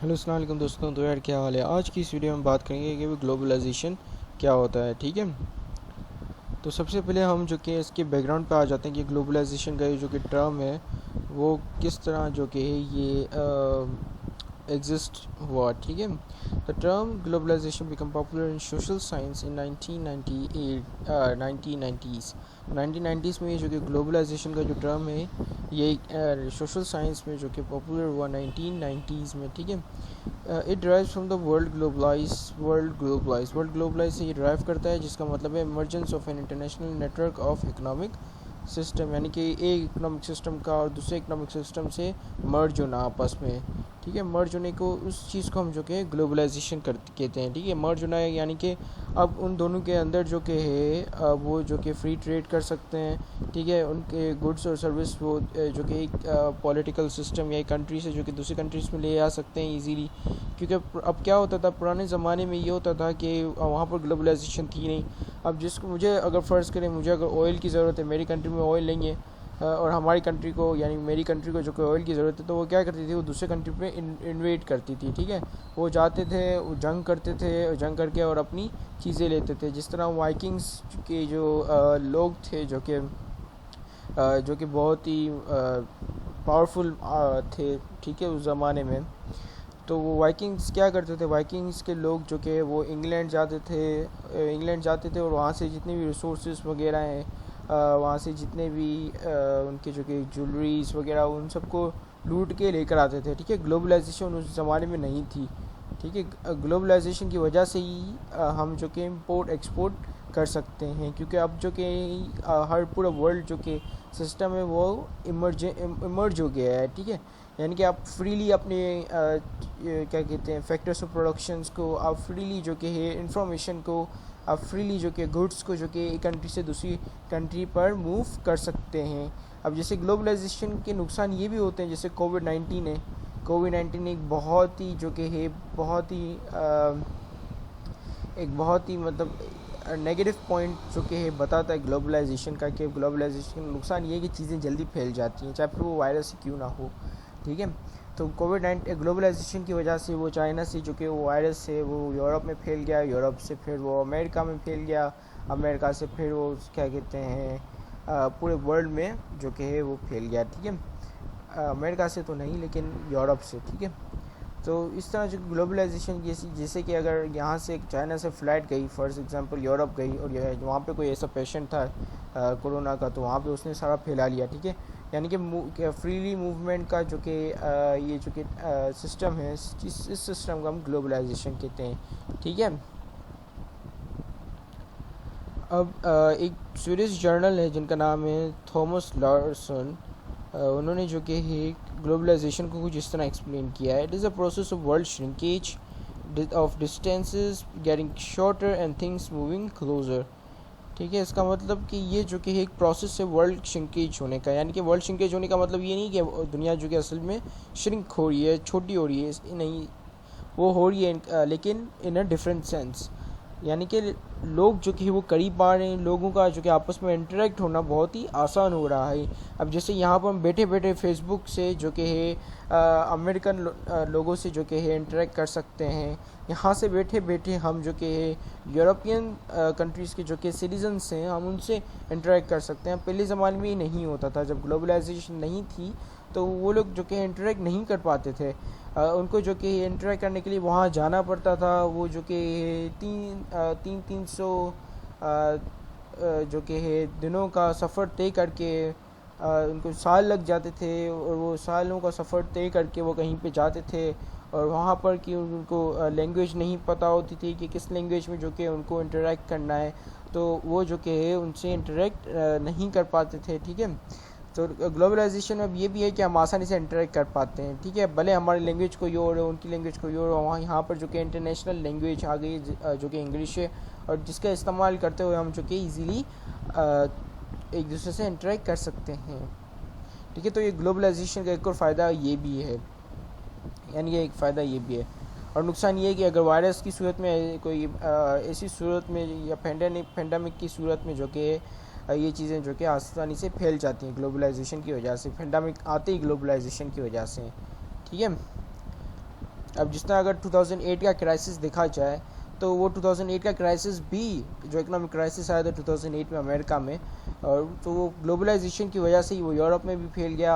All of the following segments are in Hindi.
हेलो अस्सलाम वालेकुम दोस्तों। तो यार क्या हाल है। आज की इस वीडियो में बात करेंगे कि ग्लोबलाइजेशन क्या होता है। ठीक है, तो सबसे पहले हम जो कि इसके बैकग्राउंड पे आ जाते हैं कि ग्लोबलाइजेशन का ये जो कि टर्म है वो किस तरह जो कि है ये एग्जिस्ट हुआ। ठीक है, the term globalisation become popular in social science in 1998 1990s 1990s में ये जो कि ग्लोबलाइजेशन का जो टर्म है ये सोशल साइंस में जो कि पॉपुलर हुआ 1990s में। ठीक है, it drives from the world globalise से ये ड्राइव करता है, जिसका मतलब है emergence of an international network of economic system, यानी कि एक इकोनॉमिक सिस्टम का और दूसरे इकोनॉमिक सिस्टम से मर्ज होना आपस में। ठीक है, मर्ज होने को उस चीज़ को हम जो कि ग्लोबलाइजेशन कर कहते हैं। ठीक है, मर्ज होना है यानी कि अब उन दोनों के अंदर जो कि है वो जो कि फ्री ट्रेड कर सकते हैं। ठीक है, उनके गुड्स और सर्विस वो जो कि एक पॉलिटिकल सिस्टम या एक कंट्री से जो कि दूसरी कंट्रीज़ में ले आ सकते हैं इजीली। क्योंकि अब क्या होता था, पुराने ज़माने में ये होता था कि वहाँ पर ग्लोबलाइजेशन थी नहीं। अब जिसको मुझे अगर फ़र्ज़ करें, मुझे अगर ऑयल की ज़रूरत है, मेरी कंट्री में ऑयल नहीं है और हमारी कंट्री को यानी मेरी कंट्री को जो कि ऑयल की ज़रूरत है, तो वो क्या करती थी, वो दूसरे कंट्री पे इन्वेट करती थी। ठीक है, वो जाते थे, वो जंग करते थे, जंग करके और अपनी चीज़ें लेते थे। जिस तरह वाइकिंग्स के जो लोग थे जो कि बहुत ही पावरफुल थे। ठीक है, उस ज़माने में तो वो वाइकिंग्स क्या करते थे, वाइकिंग्स के लोग जो कि वो इंग्लैंड जाते थे और वहाँ से जितने भी रिसोर्सेज वगैरह हैं, वहाँ से जितने भी उनके जो कि ज्वेलरीज वगैरह उन सबको लूट के लेकर आते थे। ठीक है, ग्लोबलाइजेशन उस ज़माने में नहीं थी। ठीक है, ग्लोबलाइजेशन की वजह से ही हम जो कि इम्पोर्ट एक्सपोर्ट कर सकते हैं, क्योंकि अब जो कि हर पूरा वर्ल्ड जो कि सिस्टम है वो इमर्ज हो गया है। ठीक है, यानी कि आप फ्रीली अपने क्या कहते हैं फैक्टर्स ऑफ प्रोडक्शंस को, आप फ्रीली जो कि है इंफॉर्मेशन को, आप फ्रीली जो कि गुड्स को जो कि एक कंट्री से दूसरी कंट्री पर मूव कर सकते हैं। अब जैसे ग्लोबलाइजेशन के नुकसान ये भी होते हैं, जैसे कोविड-19 है। कोविड-19 एक बहुत ही जो कि है बहुत ही एक बहुत ही मतलब नेगेटिव पॉइंट जो कि है बताता है ग्लोबलाइजेशन का, कि ग्लोबलाइजेशन का नुकसान ये है कि चीज़ें जल्दी फैल जाती हैं, चाहे फिर वो वायरस ही क्यों ना हो। ठीक है, तो कोविड-19 ग्लोबलाइजेशन की वजह से वो चाइना से जो कि वो वायरस है वो यूरोप में फैल गया, यूरोप से फिर वो अमेरिका में फैल गया, अमेरिका से फिर वो क्या कहते हैं पूरे वर्ल्ड में जो कि है वो फैल गया। ठीक है, अमेरिका से तो नहीं लेकिन यूरोप से। ठीक है, तो इस तरह जो ग्लोबलाइजेशन जैसे कि अगर यहाँ से चाइना से फ़्लाइट गई फॉर एग्जांपल यूरोप गई और वहाँ पे कोई ऐसा पेशेंट था कोरोना का, तो वहाँ पे उसने सारा फैला लिया। ठीक है, यानी कि फ्रीली मूवमेंट का जो कि ये जो कि सिस्टम है, इस सिस्टम को हम ग्लोबलाइजेशन कहते हैं। ठीक है, अब एक स्वीडिश जर्नल है जिनका नाम है थॉमस लॉर्सन। उन्होंने जो कि है ग्लोबलाइजेशन को कुछ इस तरह एक्सप्लेन किया है। It is a process of world shrinkage of distances getting shorter and things moving closer. ठीक है, इसका मतलब कि ये जो कि एक प्रोसेस है वर्ल्ड श्रिंकेज होने का, यानी कि वर्ल्ड श्रिंकेज होने का मतलब ये नहीं कि दुनिया जो कि असल में श्रिंक हो रही है, छोटी हो रही है, नहीं, वो हो रही है लेकिन इन अ डिफरेंट सेंस। यानी कि लोग जो कि वो करीब आ रहे हैं, लोगों का जो कि आपस में इंटरेक्ट होना बहुत ही आसान हो रहा है। अब जैसे यहाँ पर हम बैठे बैठे फेसबुक से जो कि है अमेरिकन लोगों से जो कि है इंटरेक्ट कर सकते हैं। यहाँ से बैठे बैठे हम जो कि है यूरोपियन कंट्रीज़ के जो कि सिटीजन्स हैं हम उनसे इंटरेक्ट कर सकते हैं। पहले ज़माने में ये नहीं होता था, जब ग्लोबलाइजेशन नहीं थी तो वो लोग जो कि इंटरेक्ट नहीं कर पाते थे। उनको जो कि इंटरेक्ट करने के लिए वहाँ जाना पड़ता था, वो जो कि तीन सौ जो कि है दिनों का सफ़र तय करके उनको साल लग जाते थे, और वो सालों का सफ़र तय करके वो कहीं पे जाते थे, और वहाँ पर कि उनको लैंग्वेज नहीं पता होती थी कि किस लैंग्वेज में जो कि उनको इंटरेक्ट करना है, तो वो जो कि है उनसे इंटरेक्ट नहीं कर पाते थे। ठीक है, तो ग्लोबलाइजेशन अब ये भी है कि हम आसानी से इंटरेक्ट कर पाते हैं। ठीक है, भले हमारी लैंग्वेज कोई और हो, उनकी लैंग्वेज कोई और हो, वहाँ यहाँ पर जो कि इंटरनेशनल लैंग्वेज आ गई जो कि इंग्लिश है, और जिसका इस्तेमाल करते हुए हम जो कि ईज़िली एक दूसरे से इंटरेक्ट कर सकते हैं। ठीक है, तो ये ग्लोबलाइजेशन का एक और फ़ायदा ये भी है, यानी कि एक फ़ायदा ये भी है। और नुकसान ये है कि अगर वायरस की सूरत में कोई ऐसी सूरत में या पेंडेमिक की सूरत में जो कि ये चीज़ें जो कि आसानी से फैल जाती हैं ग्लोबलाइजेशन की वजह से, पेंडेमिक आते ही ग्लोबलाइजेशन की वजह से। ठीक है, अब जिस तरह अगर 2008 का क्राइसिस देखा जाए तो वो 2008 का क्राइसिस भी जो इकोनॉमिक क्राइसिस आया था 2008 में अमेरिका में, और तो वो ग्लोबलाइजेशन की वजह से ही वो यूरोप में भी फैल गया,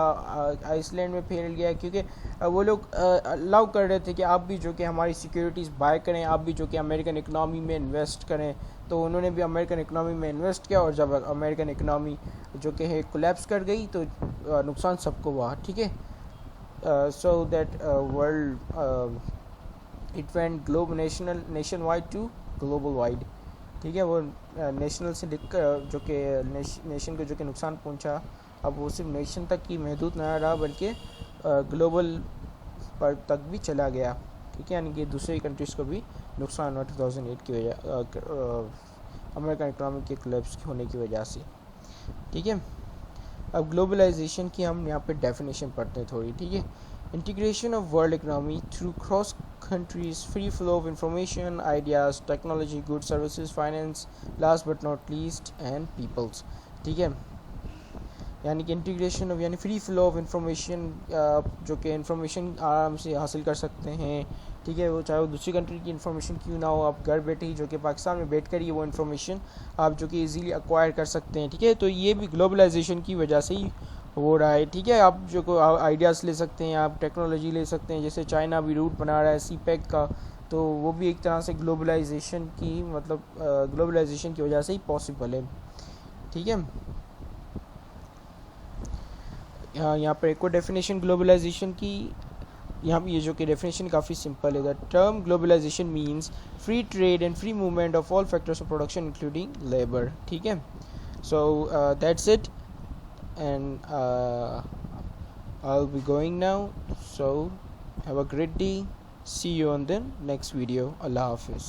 आइसलैंड में फैल गया, क्योंकि वो लोग अलाउ कर रहे थे कि आप भी जो कि हमारी सिक्योरिटीज़ बाय करें, आप भी जो कि अमेरिकन इकनॉमी में इन्वेस्ट करें। तो उन्होंने भी अमेरिकन इकनॉमी में इन्वेस्ट किया, और जब अमेरिकन इकनॉमी जो कि है कोलैप्स कर गई तो नुकसान सबको हुआ, ठीक है। So that world it went nation wide to global wide, ठीक है। वो नेशनल से दिक्कत जो कि नेशन को जो कि नुकसान पहुंचा, अब वो सिर्फ नेशन तक ही महदूद न रहा बल्कि ग्लोबल पर तक भी चला गया, ठीक है। यानी कि दूसरी कंट्रीज़ को भी नुकसान हुआ 2008 की वजह अमेरिकन इकोनॉमी के कोलैप्स होने की वजह से, ठीक है। अब ग्लोबलाइजेशन की हम यहाँ पे डेफिनेशन पढ़ते हैं थोड़ी, ठीक है। Integration of world economy through cross countries, free flow of information, ideas, technology, goods, services, finance, last but not least and peoples, ठीक है। यानी कि इंटीग्रेशन ऑफ यानी फ्री फ्लो ऑफ इंफॉर्मेशन, जो कि इंफॉर्मेशन आराम से हासिल कर सकते हैं, ठीक है। वो चाहे वो दूसरी कंट्री की इंफॉर्मेशन क्यों ना हो, आप घर बैठे ही जो कि पाकिस्तान में बैठ कर ही वो इंफॉर्मेशन आप जो कि इजीली एक्वायर कर सकते हैं, ठीक है। तो ये भी ग्लोबलाइजेशन की वजह से ही हो रहा है, ठीक है। आप जो को आइडियाज़ ले सकते हैं, आप टेक्नोलॉजी ले सकते हैं, जैसे चाइना भी रूट बना रहा है सीपैक का, तो वो भी एक तरह से ग्लोबलाइजेशन की मतलब ग्लोबलाइजेशन की वजह से ही पॉसिबल है, ठीक है। यहाँ पर एक और डेफिनेशन ग्लोबलाइजेशन की, यहाँ पे ये जो कि डेफिनेशन काफ़ी सिंपल है। The term globalisation means free trade and free movement of all factors of production including labour, ठीक है। So that's it and I'll be going now, so have a great day, see you on the next video, Allah Hafiz.